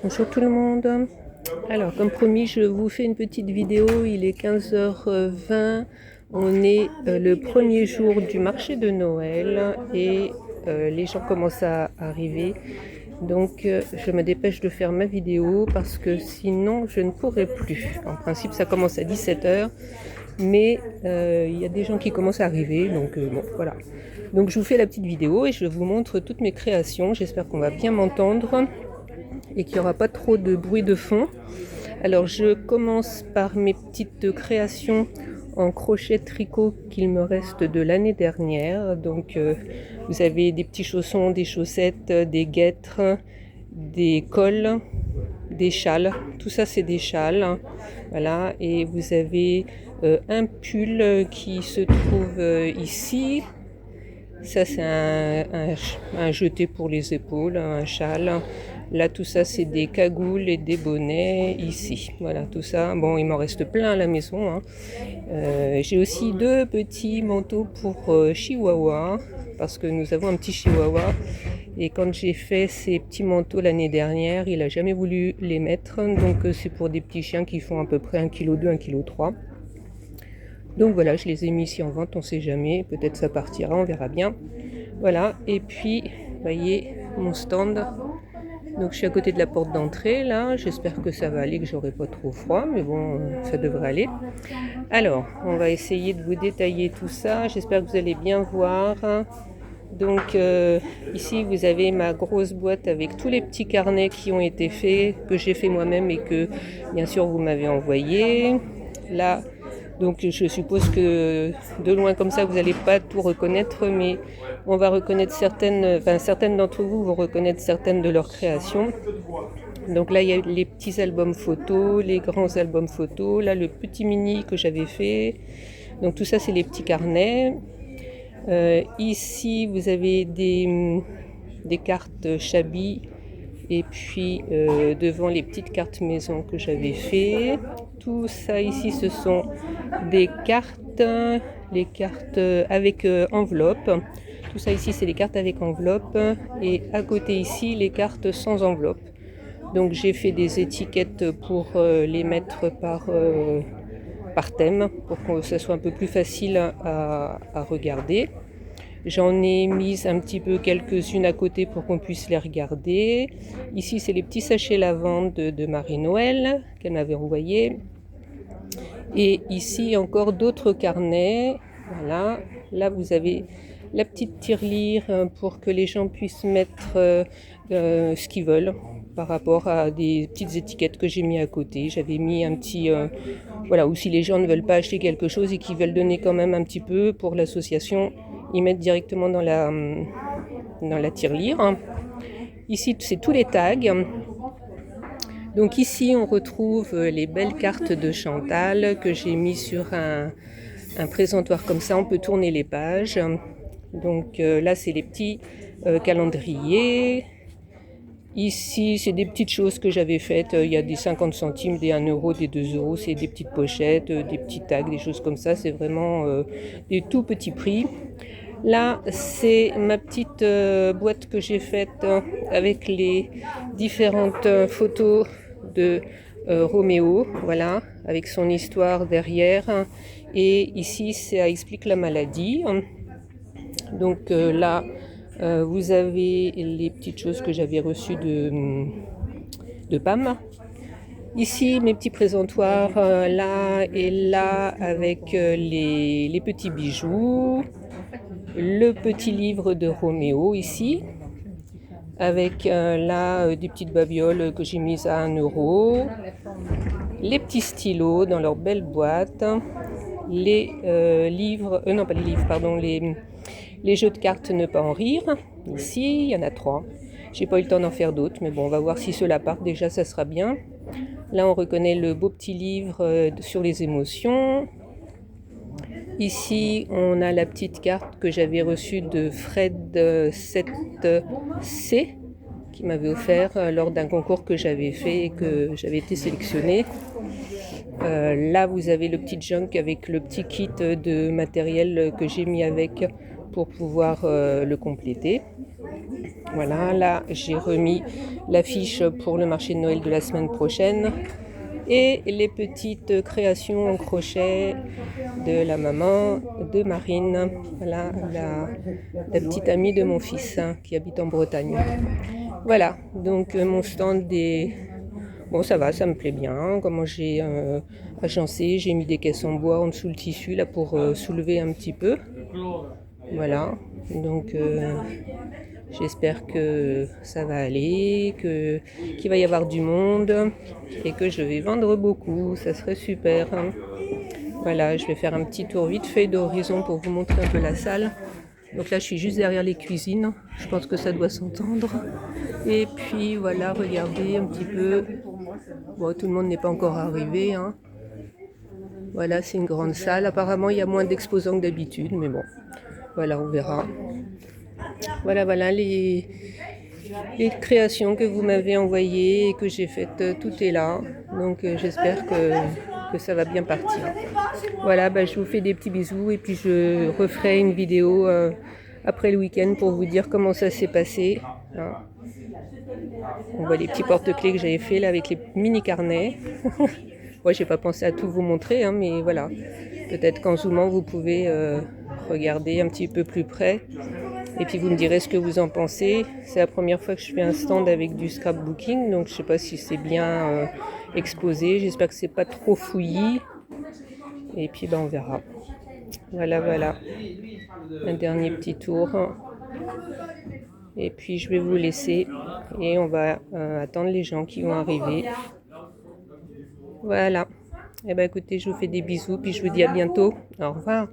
Bonjour tout le monde. Alors, comme promis, je vous fais une petite vidéo. Il est 15h20. On est le premier jour du marché de Noël et les gens commencent à arriver. Donc, je me dépêche de faire ma vidéo parce que sinon, je ne pourrai plus. En principe, ça commence à 17h. Mais il y a des gens qui commencent à arriver, donc bon, voilà. Donc je vous fais la petite vidéo et je vous montre toutes mes créations. J'espère qu'on va bien m'entendre et qu'il n'y aura pas trop de bruit de fond. Alors je commence par mes petites créations en crochet tricot qu'il me reste de l'année dernière. Donc vous avez des petits chaussons, des chaussettes, des guêtres, des cols, des châles. Tout ça c'est des châles. Voilà, et vous avez un pull qui se trouve ici. Ça c'est un jeté pour les épaules, un châle. Là tout ça c'est des cagoules et des bonnets ici. Voilà tout ça. Bon il m'en reste plein à la maison. Hein. J'ai aussi deux petits manteaux pour Chihuahua parce que nous avons un petit Chihuahua. Et quand j'ai fait ces petits manteaux l'année dernière, il n'a jamais voulu les mettre. Donc c'est pour des petits chiens qui font à peu près 1,2 kg, 1,3 kg. Donc voilà, je les ai mis ici en vente, on ne sait jamais. Peut-être ça partira, on verra bien. Voilà, et puis, vous voyez mon stand. Donc je suis à côté de la porte d'entrée là. J'espère que ça va aller, que j'aurai pas trop froid. Mais bon, ça devrait aller. Alors, on va essayer de vous détailler tout ça. J'espère que vous allez bien voir. Donc ici vous avez ma grosse boîte avec tous les petits carnets qui ont été faits, que j'ai fait moi-même et que bien sûr vous m'avez envoyé. Là, donc je suppose que de loin comme ça vous n'allez pas tout reconnaître, mais on va reconnaître certaines d'entre vous vont reconnaître certaines de leurs créations. Donc là il y a les petits albums photos, les grands albums photos, là le petit mini que j'avais fait. Donc tout ça c'est les petits carnets. Ici, vous avez des cartes Chabi et puis devant les petites cartes maison que j'avais fait. Tout ça ici, ce sont des cartes, les cartes avec enveloppe. Tout ça ici, c'est les cartes avec enveloppe et à côté ici, les cartes sans enveloppe. Donc j'ai fait des étiquettes pour les mettre par thème pour que ça soit un peu plus facile à regarder. J'en ai mis un petit peu quelques-unes à côté pour qu'on puisse les regarder. Ici, c'est les petits sachets lavande de Marie-Noël qu'elle m'avait envoyé. Et ici, encore d'autres carnets. Voilà. Là, vous avez la petite tirelire pour que les gens puissent mettre ce qu'ils veulent par rapport à des petites étiquettes que j'ai mis à côté. J'avais mis un petit... voilà, ou si les gens ne veulent pas acheter quelque chose et qu'ils veulent donner quand même un petit peu pour l'association, ils mettent directement dans la tirelire. Ici, c'est tous les tags. Donc ici, on retrouve les belles cartes de Chantal que j'ai mis sur un présentoir comme ça. On peut tourner les pages. Donc là, c'est les petits calendriers. Ici, c'est des petites choses que j'avais faites. Il y a des 50 centimes, des 1 euro, des 2 euros. C'est des petites pochettes, des petits tags, des choses comme ça. C'est vraiment des tout petits prix. Là, c'est ma petite boîte que j'ai faite avec les différentes photos de Roméo, voilà, avec son histoire derrière. Et ici, ça explique la maladie. Donc là, vous avez les petites choses que j'avais reçues de Pam. Ici, mes petits présentoirs, là et là, avec les petits bijoux. Le petit livre de Roméo ici, avec là des petites babioles que j'ai mises à 1 euro. Les petits stylos dans leur belle boîte. Les livres, non pas les livres, pardon, les jeux de cartes Ne pas en rire. Ici, il y en a 3. J'ai pas eu le temps d'en faire d'autres, mais bon, on va voir si ceux-là partent. Déjà, ça sera bien. Là, on reconnaît le beau petit livre sur les émotions. Ici, on a la petite carte que j'avais reçue de Fred 7C qui m'avait offert lors d'un concours que j'avais fait et que j'avais été sélectionnée. Là, vous avez le petit junk avec le petit kit de matériel que j'ai mis avec pour pouvoir le compléter. Voilà, là j'ai remis l'affiche pour le marché de Noël de la semaine prochaine et les petites créations en crochet de la maman de Marine, voilà, la petite amie de mon fils qui habite en Bretagne. Voilà, donc mon stand est... Bon, ça va, ça me plaît bien. Comment j'ai agencé, j'ai mis des caisses en bois en dessous le tissu là pour soulever un petit peu. Voilà, donc j'espère que ça va aller, qu'il va y avoir du monde et que je vais vendre beaucoup. Ça serait super. Voilà, je vais faire un petit tour vite fait d'horizon pour vous montrer un peu la salle. Donc là, je suis juste derrière les cuisines. Je pense que ça doit s'entendre. Et puis voilà, regardez un petit peu. Bon, tout le monde n'est pas encore arrivé. Voilà, c'est une grande salle. Apparemment, il y a moins d'exposants que d'habitude, mais bon, voilà, on verra. Voilà, les créations que vous m'avez envoyées et que j'ai faites, tout est là. Donc j'espère que ça va bien partir. Voilà, je vous fais des petits bisous et puis je referai une vidéo après le week-end pour vous dire comment ça s'est passé. On voit les petits porte-clés que j'avais fait là avec les mini carnets. Moi, j'ai pas pensé à tout vous montrer, mais voilà. Peut-être qu'en zoomant, vous pouvez regarder un petit peu plus près. Et puis vous me direz ce que vous en pensez. C'est la première fois que je fais un stand avec du scrapbooking, donc je sais pas si c'est bien exposé. J'espère que c'est pas trop fouillis. Et puis on verra. Voilà. Un dernier petit tour. Et puis je vais vous laisser et on va attendre les gens qui vont arriver. Voilà. Écoutez, je vous fais des bisous puis je vous dis à bientôt. Au revoir.